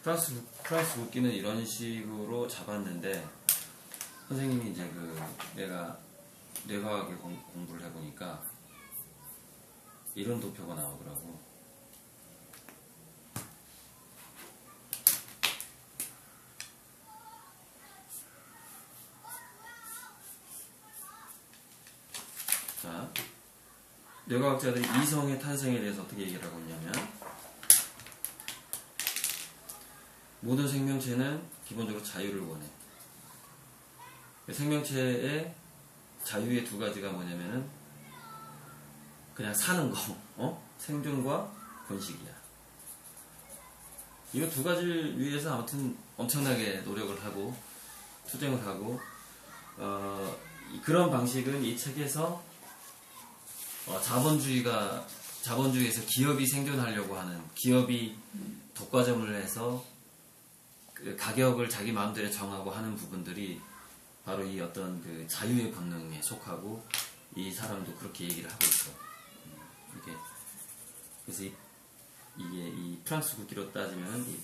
프랑스 국기는 이런 식으로 잡았는데, 선생님이 이제 내가 뇌과학을 공부를 해보니까 이런 도표가 나오더라고. 자, 뇌과학자들이 이성의 탄생에 대해서 어떻게 얘기를 하고 있냐면, 모든 생명체는 기본적으로 자유를 원해. 생명체의 자유의 두 가지가 뭐냐면은 그냥 사는 거, 생존과 번식이야. 이 두 가지를 위해서 아무튼 엄청나게 노력을 하고 투쟁을 하고, 그런 방식은 이 책에서 자본주의에서 기업이 생존하려고 하는, 기업이 독과점을 해서 그 가격을 자기 마음대로 정하고 하는 부분들이 바로 이 어떤 그 자유의 본능에 속하고, 이 사람도 그렇게 얘기를 하고 있어. 그래서 이게 이 프랑스 국기로 따지면 이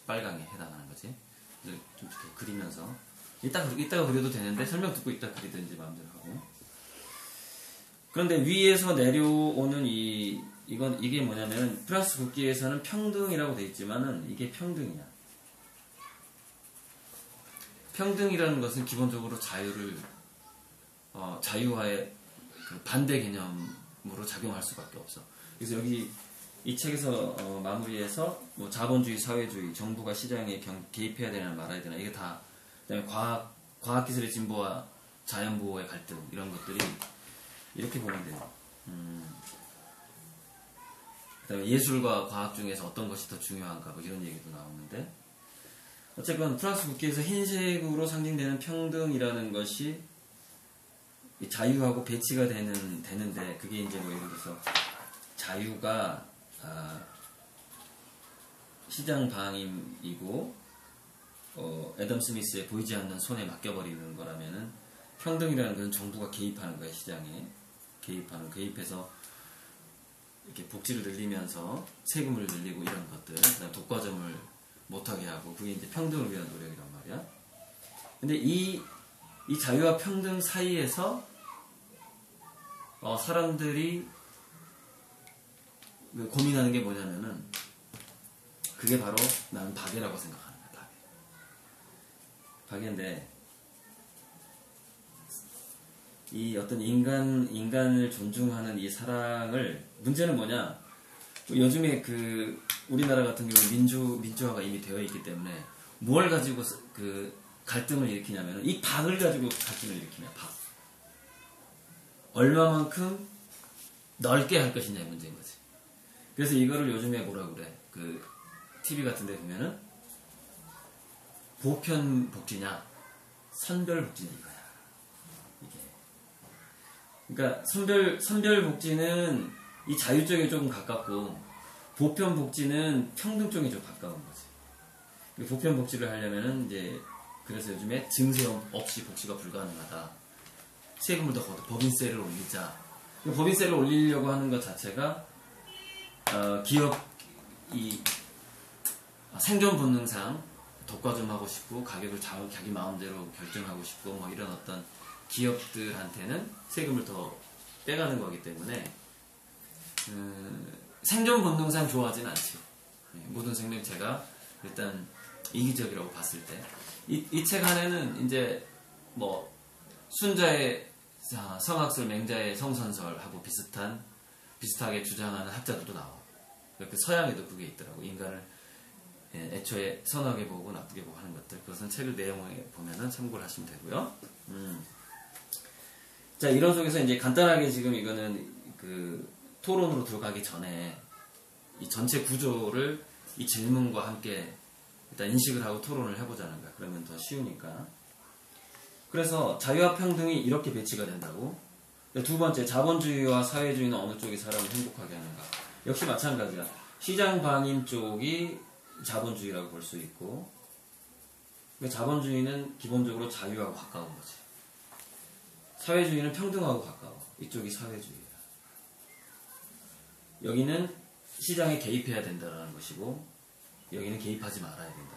빨강에 해당하는 거지. 좀 이렇게 그리면서 이따가 그려도 되는데, 설명 듣고 이따 그리든지 마음대로 하고. 그런데 위에서 내려오는 이게 뭐냐면, 프랑스 국기에서는 평등이라고 돼 있지만은 이게 평등이야. 평등이라는 것은 기본적으로 자유와의 그 반대 개념으로 작용할 수밖에 없어. 그래서 여기 이 책에서 마무리해서 뭐 자본주의, 사회주의, 정부가 시장에 개입해야 되나 말아야 되나, 이게 다, 그다음에 과학기술의 진보와 자연보호의 갈등, 이런 것들이 이렇게 보면 돼요. 그다음에 예술과 과학 중에서 어떤 것이 더 중요한가, 뭐 이런 얘기도 나오는데, 어쨌건 프랑스 국기에서 흰색으로 상징되는 평등이라는 것이 자유하고 배치가 되는데, 그게 이제 뭐 예를 들어서 자유가 시장 방임이고, 애덤 스미스의 보이지 않는 손에 맡겨버리는 거라면은, 평등이라는 것은 정부가 개입하는 거예요. 시장에 개입해서 이렇게 복지를 늘리면서 세금을 늘리고 이런 것들, 그다음 독과점을 못하게 하고, 그게 이제 평등을 위한 노력이란 말이야. 근데 이 자유와 평등 사이에서 사람들이 고민하는 게 뭐냐면은, 그게 바로 나는 박애라고 생각하는 거야. 박애인데, 이 어떤 인간을 존중하는 이 사랑을, 문제는 뭐냐, 요즘에 우리나라 같은 경우 민주화가 이미 되어 있기 때문에 뭘 가지고 그 갈등을 일으키냐면, 이 박을 가지고 갈등을 일으키냐. 박. 얼마만큼 넓게 할 것이냐의 문제인 거지. 그래서 이거를 요즘에 뭐라 그래, 그 TV 같은 데 보면은 보편 복지냐 선별 복지냐 이거야. 이게. 그러니까 선별 복지는 이 자유 쪽에 조금 가깝고, 보편 복지는 평등 쪽에 좀 가까운 거지. 보편 복지를 하려면은 이제, 그래서 요즘에 증세 없이 복지가 불가능하다. 세금을 더 걷어 법인세를 올리자. 법인세를 올리려고 하는 것 자체가 기업이 생존 본능상 독과점 하고 싶고, 가격을 자기 마음대로 결정하고 싶고, 뭐 이런 어떤 기업들한테는 세금을 더 빼가는 거기 때문에 생존 본능상 좋아하진 않지. 모든 생명체가 일단 이기적이라고 봤을 때, 이 책 안에는 이제 뭐 순자의 성학설, 맹자의 성선설하고 비슷하게 주장하는 학자들도 나와. 그 서양에도 그게 있더라고. 인간을 애초에 선하게 보고 나쁘게 보고 하는 것들. 그것은 책을 내용에 보면은 참고를 하시면 되고요. 자, 이런 속에서 이제 간단하게 지금 이거는 그 토론으로 들어가기 전에 이 전체 구조를 이 질문과 함께 일단 인식을 하고 토론을 해보자는 거야. 그러면 더 쉬우니까. 그래서 자유와 평등이 이렇게 배치가 된다고. 두 번째, 자본주의와 사회주의는 어느 쪽이 사람을 행복하게 하는가. 역시 마찬가지야. 시장 방임 쪽이 자본주의라고 볼 수 있고, 자본주의는 기본적으로 자유하고 가까운 거지. 사회주의는 평등하고 가까워. 이쪽이 사회주의야. 여기는 시장에 개입해야 된다는 것이고, 여기는 개입하지 말아야 된다.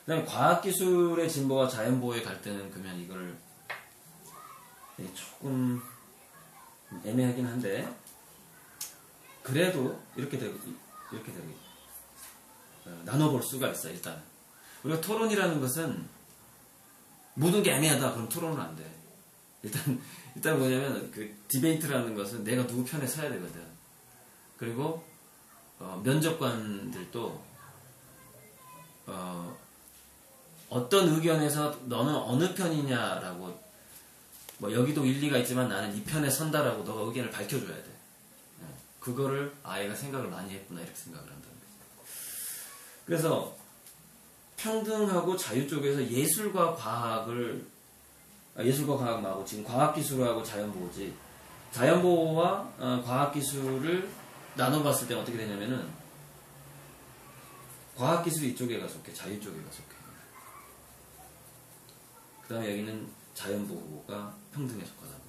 그 다음에 과학기술의 진보와 자연보호의 갈등은 그러면 이걸 조금 애매하긴 한데 그래도 이렇게 되고 나눠볼 수가 있어요. 일단 우리가 토론이라는 것은 모든 게 애매하다 그럼 토론은 안 돼. 일단 뭐냐면 그 디베이트라는 것은 내가 누구 편에 서야 되거든. 그리고 면접관들도 어떤 의견에서 너는 어느 편이냐라고 뭐 여기도 일리가 있지만 나는 이 편에 선다라고 너가 의견을 밝혀줘야 돼. 그거를 얘가 생각을 많이 했구나 이렇게 생각을 한다는 거지. 그래서 평등하고 자유 쪽에서 예술과 과학을 예술과 과학 말고 지금 과학기술하고 자연보호지 자연보호와 과학기술을 나눠봤을 때 어떻게 되냐면은 과학기술이 이쪽에 속해 자유 쪽에 속해. 그 다음에 여기는 자연보호가 평등에 속하다고.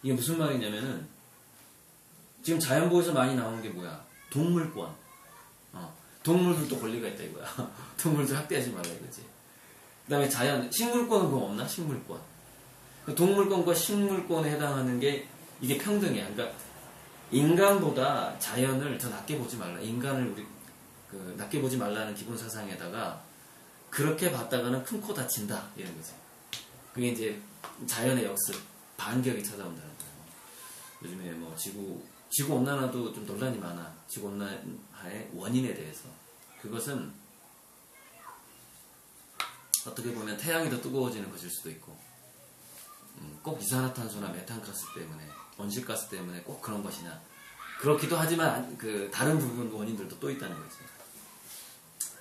이게 무슨 말이냐면은 지금 자연보호에서 많이 나오는 게 뭐야? 동물권. 동물들도 권리가 있다 이거야. 동물들 학대하지 말라 이거지. 그 다음에 식물권은 그거 없나? 식물권. 동물권과 식물권에 해당하는 게 이게 평등이야. 그러니까 인간보다 자연을 더 낮게 보지 말라. 인간을 낮게 보지 말라는 기본 사상에다가 그렇게 봤다가는 큰 코 다친다 이런 거지. 그게 이제 자연의 역습, 반격이 찾아온다는 거예요. 요즘에 뭐 지구 온난화도 좀 논란이 많아. 지구 온난화의 원인에 대해서. 그것은 어떻게 보면 태양이 더 뜨거워지는 것일 수도 있고, 꼭 이산화탄소나 메탄가스 때문에, 온실가스 때문에 꼭 그런 것이냐. 그렇기도 하지만 다른 부분 원인들도 또 있다는 거지.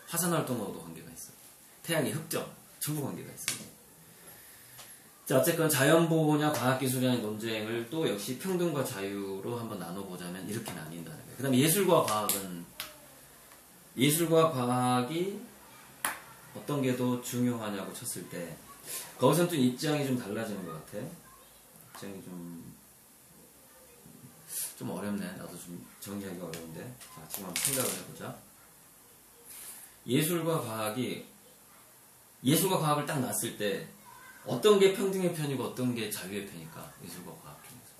화산활동하고도 관계가 있어. 태양의 흑점, 전부 관계가 있어. 자, 어쨌건 자연보호냐 과학기술이냐의 논쟁을 또 역시 평등과 자유로 한번 나눠보자면 이렇게 나뉜다는 거예요. 그 다음에 예술과 과학은 예술과 과학이 어떤 게 더 중요하냐고 쳤을 때 거기서는 좀 입장이 좀 달라지는 것 같아. 입장이 좀 어렵네. 나도 좀 정리하기가 어려운데. 자, 지금 한번 생각을 해보자. 예술과 과학을 딱 놨을 때 어떤 게 평등의 편이고 어떤 게 자유의 편일까? 예술과 과학 중에서.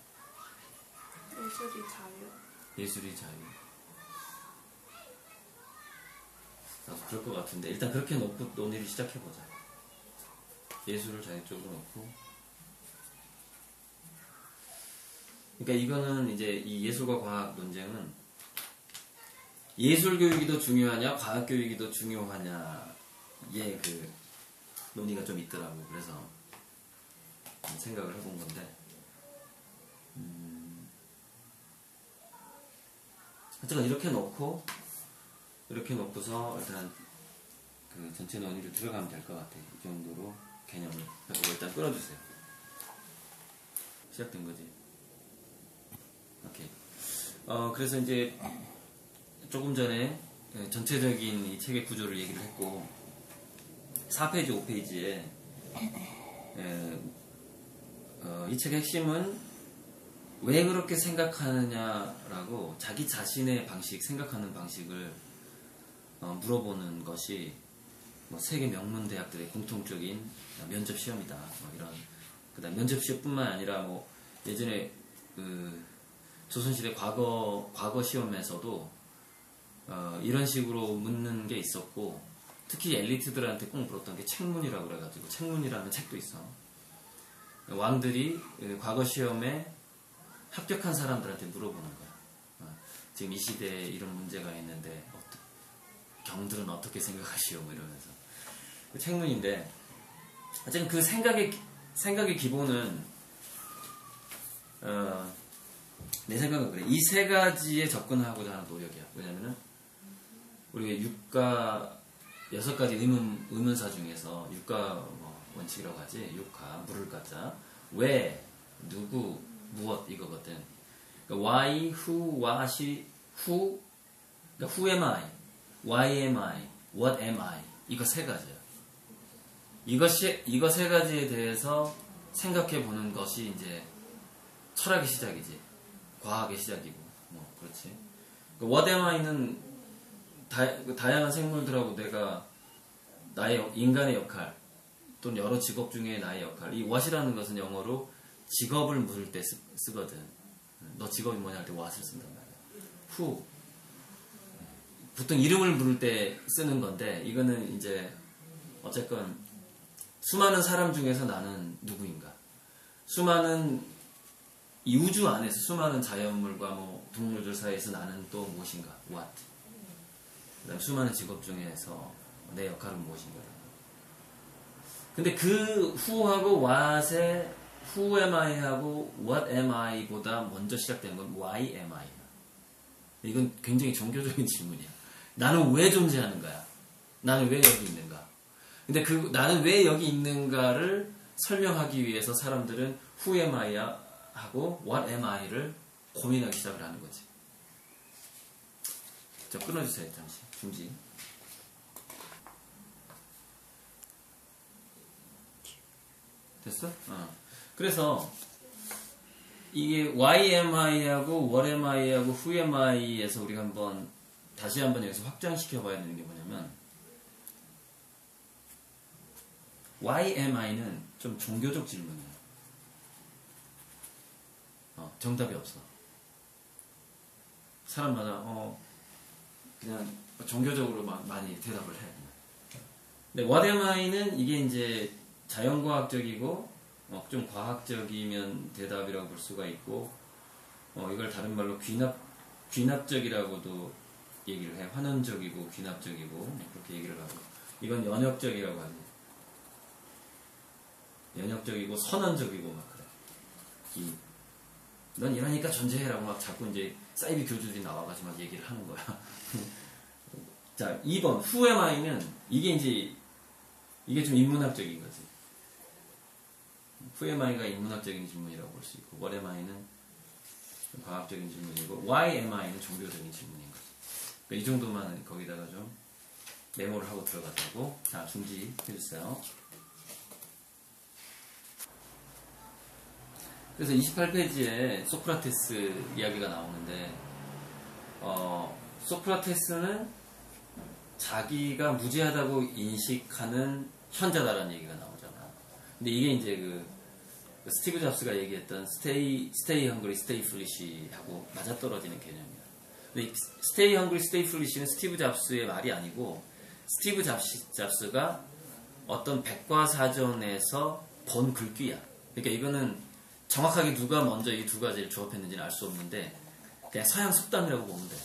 예술이 자유. 예술이 자유. 나도 그럴 것 같은데 일단 그렇게 놓고 논의를 시작해보자. 예술을 자유 쪽으로 놓고. 그러니까 이거는 이제 이 예술과 과학 논쟁은 예술 교육이 더 중요하냐 과학 교육이 더 중요하냐의 그 논의가 좀 있더라고. 그래서 생각을 해본 건데 하여튼 이렇게 놓고서 일단 그 전체 논의를 들어가면 될 것 같아. 이 정도로 개념을 해보고 일단 끌어주세요. 시작된 거지. 오케이. 그래서 이제 조금 전에 전체적인 이 책의 구조를 얘기를 했고 4페이지, 5페이지에 이 책의 핵심은 왜 그렇게 생각하느냐라고 자기 자신의 생각하는 방식을 물어보는 것이 뭐 세계 명문 대학들의 공통적인 면접 시험이다. 뭐 이런 그다음 면접 시험뿐만 아니라 뭐 예전에 조선시대 과거 시험에서도 이런 식으로 묻는 게 있었고 특히 엘리트들한테 꼭 물었던 게 책문이라고 그래가지고 책문이라는 책도 있어. 왕들이 과거 시험에 합격한 사람들한테 물어보는 거야. 지금 이 시대에 이런 문제가 있는데 경들은 어떻게 생각하시오? 뭐 이러면서 그 책문인데 어쨌든 그 생각의 기본은 내 생각은 그래. 이 세 가지에 접근하고자 하는 노력이야. 왜냐면은 우리가 육가 6가지 의문사 중에서 육가 원칙이라고 하지. 육가 물을 갖자 왜, 누구, 무엇 이거거든. 그러니까 why, who, what, who, 그러니까 who am I, why am I, what am I 이거 세 가지야. 이거 세 가지에 대해서 생각해 보는 것이 이제 철학의 시작이지. 과학의 시작이고, 뭐, 그렇지. What am I는 다양한 생물들하고 내가 나의 인간의 역할 또는 여러 직업 중에 나의 역할. 이 what이라는 것은 영어로 직업을 물을 때 쓰거든. 너 직업이 뭐냐 할 때 what을 쓴단 말이야. who. 보통 이름을 부를 때 쓰는 건데 이거는 이제 어쨌건 수많은 사람 중에서 나는 누구인가. 수많은 이 우주 안에서 수많은 자연물과 뭐 동물들 사이에서 나는 또 무엇인가. what. 그다음 수많은 직업 중에서 내 역할은 무엇인가. 근데 그 who하고 what의 who am I 하고 what am I 보다 먼저 시작되는 건 why am I. 이건 굉장히 종교적인 질문이야. 나는 왜 존재하는 거야? 나는 왜 여기 있는가? 근데 그 나는 왜 여기 있는가를 설명하기 위해서 사람들은 who am I 하고 what am I를 고민하기 시작을 하는 거지. 자, 끊어주세요. 잠시. 중지. 됐어? 그래서 이게 why am I 하고 what am I 하고 who am I에서 우리가 다시 한번 여기서 확장시켜 봐야 되는 게 뭐냐면 why am I는 좀 종교적 질문이에요. 정답이 없어. 사람마다 그냥 종교적으로 많이 대답을 해. 근데 what am I는 이게 이제 자연과학적이고 좀 과학적이면 대답이라고 볼 수가 있고 이걸 다른 말로 귀납적이라고도 얘기를 해. 환원적이고 귀납적이고 그렇게 얘기를 하고 이건 연역적이라고 하지. 연역적이고 선언적이고 막 그래. 넌 이러니까 존재해라고 막 자꾸 이제 사이비 교주들이 나와가지고 막 얘기를 하는 거야. 자, 2번 who am I는 이게 좀 인문학적인 거지. who am I가 인문학적인 질문이라고 볼 수 있고 what am I는 과학적인 질문이고 why am I는 종교적인 질문인 거지. 그러니까 이 정도만 거기다가 좀 메모를 하고 들어가자고. 자, 중지 해주세요. 그래서 28페이지에 소크라테스 이야기가 나오는데 소크라테스는 자기가 무지하다고 인식하는 현자다라는 얘기가 나오잖아. 근데 이게 이제 그 스티브 잡스가 얘기했던 stay hungry, stay foolish 하고 맞아떨어지는 개념이야. 근데 stay hungry, stay foolish는 스티브 잡스의 말이 아니고 스티브 잡스가 어떤 백과사전에서 본 글귀야. 그러니까 이거는 정확하게 누가 먼저 이 두 가지를 조합했는지는 알 수 없는데 그냥 서양 속담이라고 보면 돼.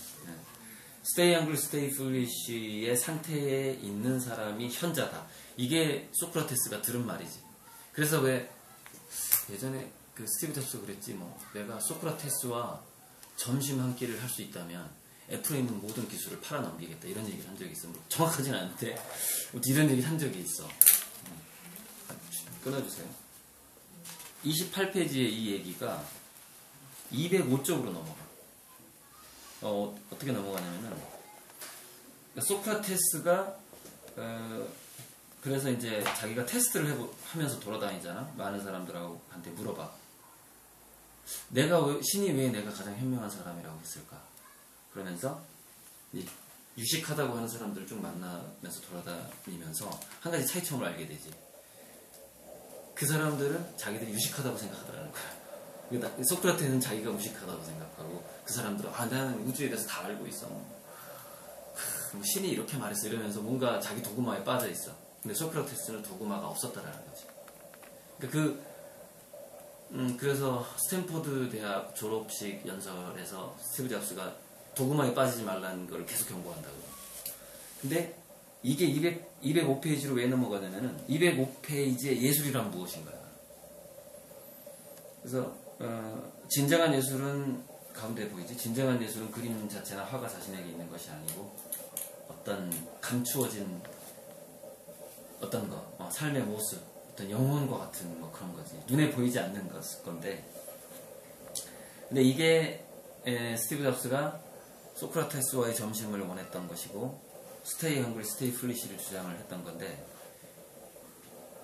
Stay hungry, stay foolish의 상태에 있는 사람이 현자다. 이게 소크라테스가 들은 말이지. 그래서 왜 예전에 그 스티브 잡스가 그랬지 뭐 내가 소크라테스와 점심 한 끼를 할 수 있다면 애플에 있는 모든 기술을 팔아넘기겠다 이런 얘기를 한 적이 있어. 뭐 정확하진 않은데 이런 얘기를 한 적이 있어. 끊어주세요. 28페이지의 이 얘기가 205쪽으로 넘어가. 어떻게 넘어가냐면은 소크라테스가 그래서 이제 자기가 테스트를 하면서 돌아다니잖아. 많은 사람들한테 물어봐. 신이 왜 내가 가장 현명한 사람이라고 했을까? 그러면서 유식하다고 하는 사람들을 쭉 만나면서 돌아다니면서 한 가지 차이점을 알게 되지. 그 사람들은 자기들이 유식하다고 생각하더라는 거야. 소크라테스는 자기가 무식하다고 생각하고 그 사람들은 나는 우주에 대해서 다 알고 있어. 신이 이렇게 말했어 이러면서 뭔가 자기 도구마에 빠져 있어. 근데 소크라테스는 도구마가 없었다라는 거지. 그러니까 그래서 스탠포드 대학 졸업식 연설에서 스티브 잡스가 도구마에 빠지지 말라는 걸 계속 경고한다고. 근데 이게 205페이지로 왜 넘어가냐면은 205페이지의 예술이란 무엇인가. 그래서 진정한 예술은 가운데 보이지? 진정한 예술은 그림 자체나 화가 자신에게 있는 것이 아니고 어떤 감추어진 어떤 거, 삶의 모습, 어떤 영혼과 같은 뭐 그런 거지. 눈에 보이지 않는 건데. 근데 이게 스티브 잡스가 소크라테스와의 점심을 원했던 것이고 스테이 헝그리, 스테이 플리시를 주장을 했던 건데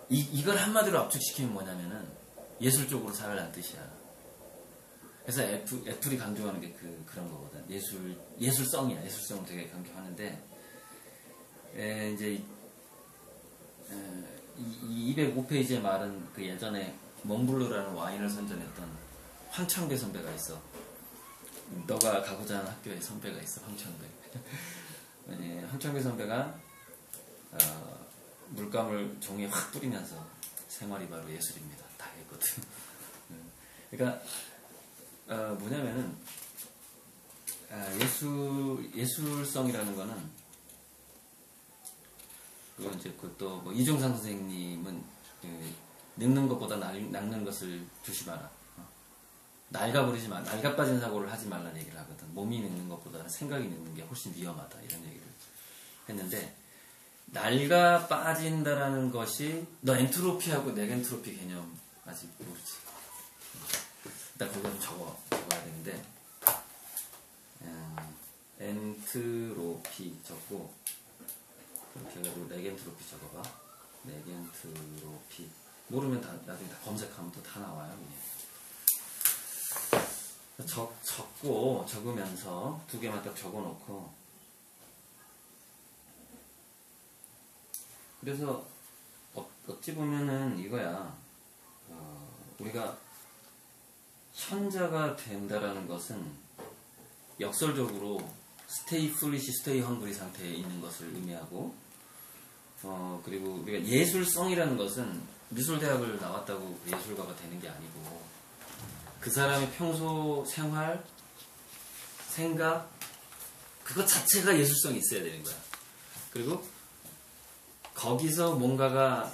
이걸 한마디로 압축시키면 뭐냐면은 예술적으로 살아라는 뜻이야. 그래서 애플이 강조하는 게 그런 거거든. 예술성이야. 예술성을 되게 강조하는데 이제 이 205페이지의 말은 그 예전에 몽블루라는 와인을 선전했던 황창배 선배가 있어. 너가 가고자 하는 학교에 선배가 있어, 황창배. 황창배 선배가 물감을 종이에 확 뿌리면서 생활이 바로 예술입니다. 다 했거든. 그러니까 뭐냐면은 예술성이라는 거는 그건 이제 또 뭐 이중상 선생님은 늙는 것보다 낚는 것을 조심하라. 낡아버리지 마. 낡아 빠진 사고를 하지 말라는 얘기를 하거든. 몸이 늙는 것보다는 생각이 늙는 게 훨씬 위험하다. 이런 얘기를 했는데, 낡아 빠진다라는 것이, 너 엔트로피하고 네겐트로피 개념 아직 모르지. 일단 그거 좀 적어야 되는데, 엔트로피 적고, 그렇게 해가지고 네겐트로피 적어봐. 네겐트로피. 모르면 나중에 다 검색하면 또 다 나와요. 적으면서 두 개만 딱 적어놓고, 그래서 어찌 보면은 이거야. 우리가 현자가 된다라는 것은 역설적으로 stay foolish, stay hungry 상태에 있는 것을 의미하고, 그리고 우리가 예술성이라는 것은 미술대학을 나왔다고 예술가가 되는 게 아니고, 그 사람의 평소 생활, 생각, 그것 자체가 예술성이 있어야 되는 거야. 그리고 거기서 뭔가가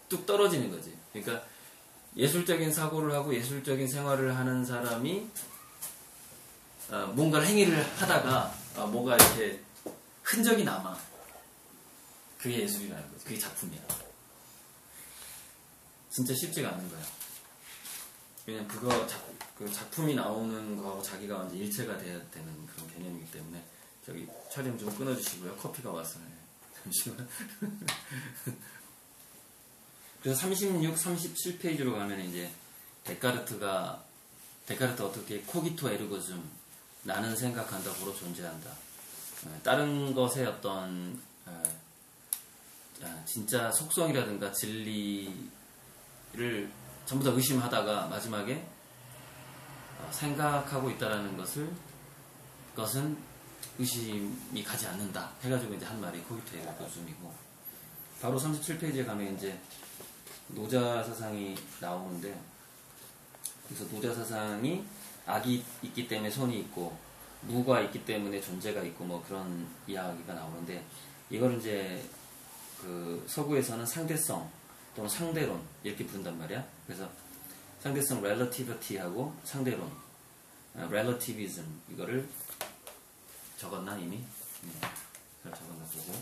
뚝 떨어지는 거지. 그러니까 예술적인 사고를 하고 예술적인 생활을 하는 사람이 뭔가 행위를 하다가 뭐가 이렇게 흔적이 남아. 그게 예술이라는 거지. 그게 작품이야. 진짜 쉽지가 않는 거야. 왜냐면 그 작품이 나오는 거하고 자기가 완전 일체가 돼야 되는 그런 개념이기 때문에. 저기 촬영 좀 끊어주시고요. 커피가 왔어요. 잠시만. 그래서 36, 37페이지로 가면 이제 데카르트 어떻게 코기토 에르고즘, 나는 생각한다, 고로 존재한다. 다른 것의 어떤 진짜 속성이라든가 진리를 전부 다 의심하다가 마지막에 생각하고 있다라는 것은 의심이 가지 않는다 해가지고 이제 한 말이 코기토 에르고즘이고, 바로 37페이지에 가면 이제 노자 사상이 나오는데, 그래서 노자 사상이 악이 있기 때문에 선이 있고 무가 있기 때문에 존재가 있고 뭐 그런 이야기가 나오는데, 이걸 이제 그 서구에서는 상대성 또는 상대론 이렇게 부른단 말이야. 그래서 상대성 relativity하고 상대론 relativism, 이거를 적었나 이미? 네, 잘 적었나 보고.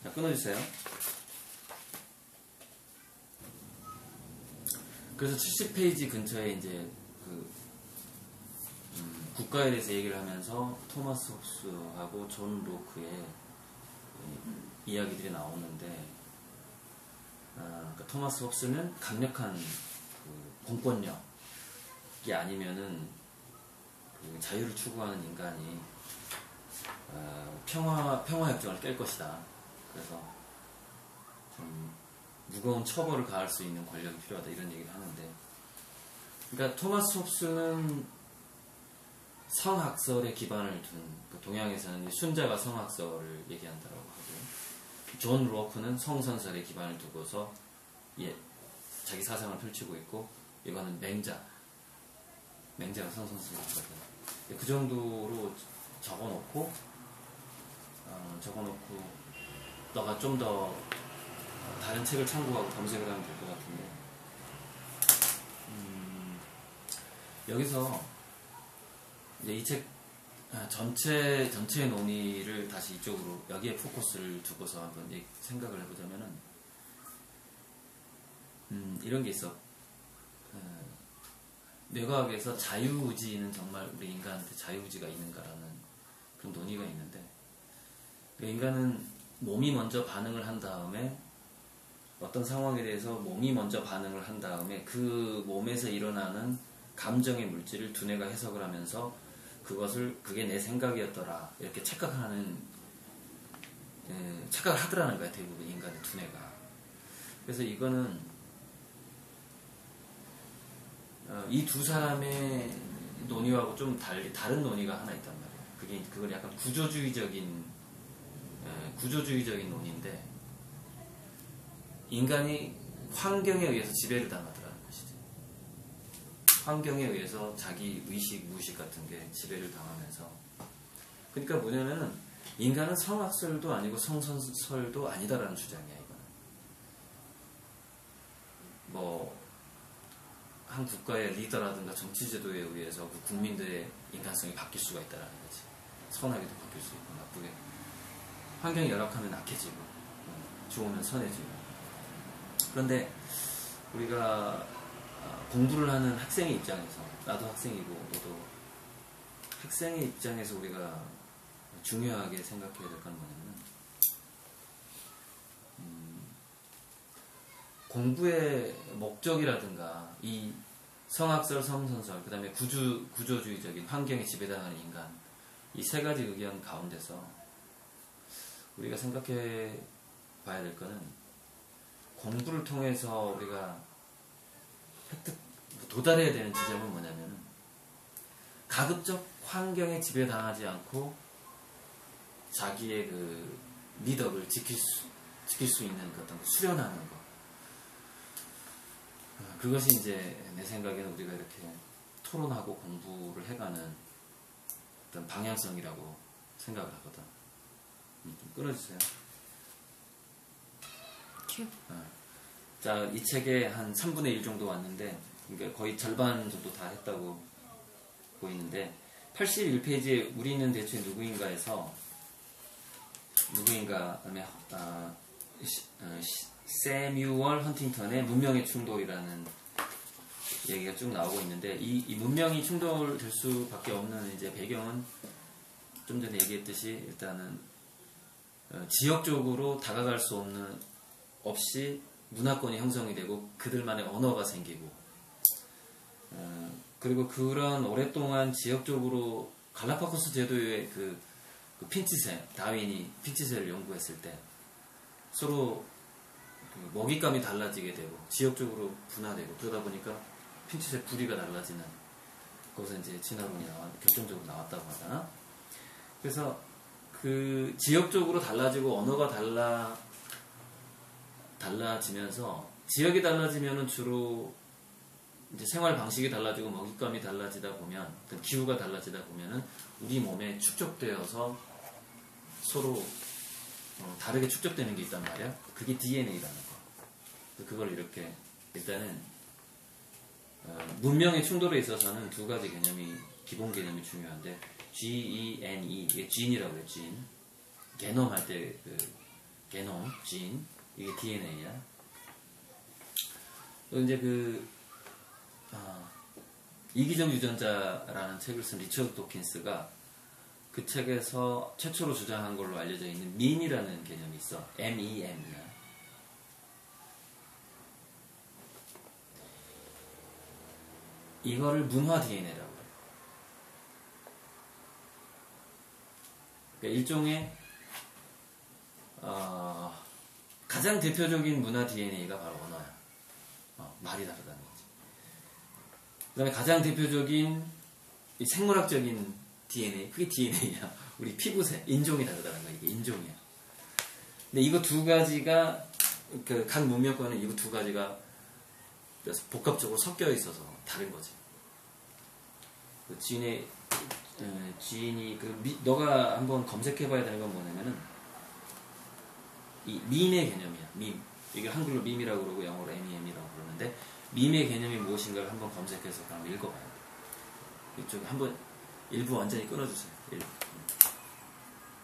자, 끊어주세요. 그래서 70페이지 근처에 이제 국가에 대해서 얘기를 하면서 토마스 홉스하고 존 로크의 이야기들이 나오는데, 그러니까 토마스 홉스는 강력한 공권력이 아니면은 자유를 추구하는 인간이 평화협정을 깰 것이다. 그래서 좀 무거운 처벌을 가할 수 있는 권력이 필요하다, 이런 얘기를 하는데, 그러니까 토마스 홉스는 성학설에 기반을 둔, 동양에서는 순자가 성학설을 얘기한다고 하고, 존 로크는 성선설에 기반을 두고서 자기 사상을 펼치고 있고, 이거는 맹자가 성선설이거든. 그 정도로 적어놓고 너가 좀 더 다른 책을 참고하고 검색을 하면 될 것 같은데, 여기서 이제 이 책 전체의 논의를 다시 이쪽으로, 여기에 포커스를 두고서 한번 생각을 해보자면은, 이런 게 있어. 뇌과학에서 자유의지는 정말 우리 인간한테 자유의지가 있는가라는 그런 논의가 있는데, 인간은 몸이 먼저 반응을 한 다음에, 어떤 상황에 대해서 몸이 먼저 반응을 한 다음에 그 몸에서 일어나는 감정의 물질을 두뇌가 해석을 하면서 그게 내 생각이었더라 이렇게 착각하는 착각을 하더라는 거야, 대부분 인간의 두뇌가. 그래서 이거는 이 두 사람의 논의하고 좀 다른 논의가 하나 있단 말이에요. 그걸 약간 구조주의적인 논의인데, 인간이 환경에 의해서 지배를 당하더라는 것이지. 환경에 의해서 자기 의식, 무의식 같은 게 지배를 당하면서, 그러니까 뭐냐면은 인간은 성악설도 아니고 성선설도 아니다라는 주장이야, 이거는. 뭐 한 국가의 리더라든가 정치제도에 의해서 그 국민들의 인간성이 바뀔 수가 있다는 거지. 선하게도 바뀔 수 있고 나쁘게. 환경이 열악하면 악해지고 좋으면 선해지고. 그런데 우리가 공부를 하는 학생의 입장에서, 나도 학생이고 너도 학생의 입장에서 우리가 중요하게 생각해야 될 건 뭐냐면, 공부의 목적이라든가 이 성악설, 성선설, 그 다음에 구조주의적인 환경에 지배당하는 인간, 이 세 가지 의견 가운데서 우리가 생각해 봐야 될 거는, 공부를 통해서 우리가 도달해야 되는 지점은 뭐냐면, 가급적 환경에 지배당하지 않고 자기의 그 미덕을 지킬 수 있는 어떤 수련하는 것. 그것이 이제 내 생각에는 우리가 이렇게 토론하고 공부를 해가는 어떤 방향성이라고 생각을 하거든. 좀 끊어주세요. 자, 이 책에 한 3분의 1 정도 왔는데, 그러니까 거의 절반 정도 다 했다고 보이는데, 81페이지에 우리는 대체 누구인가에서, 그다음에 세뮤얼 헌팅턴의 문명의 충돌이라는 얘기가 쭉 나오고 있는데, 이 문명이 충돌될 수밖에 없는 이제 배경은 좀 전에 얘기했듯이, 일단은 지역적으로 다가갈 수 없이 문화권이 형성이 되고 그들만의 언어가 생기고, 그리고 그런 오랫동안 지역적으로 갈라파고스 제도의 그 핀치새, 다윈이 핀치새를 연구했을 때 서로 먹잇감이 달라지게 되고 지역적으로 분화되고, 그러다 보니까 핀치새 부리가 달라지는, 거기서 이제 진화론이 결정적으로 나왔다고 하잖아. 그래서 그 지역적으로 달라지고 언어가 달라지면서, 지역이 달라지면은 주로 이제 생활 방식이 달라지고 먹잇감이 달라지다 보면, 기후가 달라지다 보면은 우리 몸에 축적되어서 서로 다르게 축적되는 게 있단 말이야. 그게 DNA라는 거. 그걸 이렇게, 일단은 문명의 충돌에 있어서는 두 가지 개념이, 기본 개념이 중요한데, GENE, 이게 gene이라고 해요. gene. 게놈 할 때 게놈, gene, 이게 DNA야. 또 이제 이기적 유전자라는 책을 쓴 리처드 도킨스가 그 책에서 최초로 주장한 걸로 알려져 있는 밈이라는 개념이 있어. MEM이야. 이거를 문화 DNA라고 해요. 그러니까 일종의 가장 대표적인 문화 DNA가 바로 언어야. 말이 다르다는 거지. 그 다음에 가장 대표적인 이 생물학적인 DNA, 그게 DNA야. 우리 피부색, 인종이 다르다는 거야. 이게 인종이야. 근데 이거 두 가지가, 각 문명권은 이거 두 가지가 복합적으로 섞여 있어서 다른 거지. 지인이 너가 한번 검색해봐야 되는 건 뭐냐면은, 이 밈의 개념이야. 밈. 이게 한글로 밈이라고 그러고 영어로 MEM이라고 그러는데, 밈의 개념이 무엇인가를 한번 검색해서 한번 읽어봐야 돼. 이쪽에 한번 일부 완전히 끊어주세요. 일부.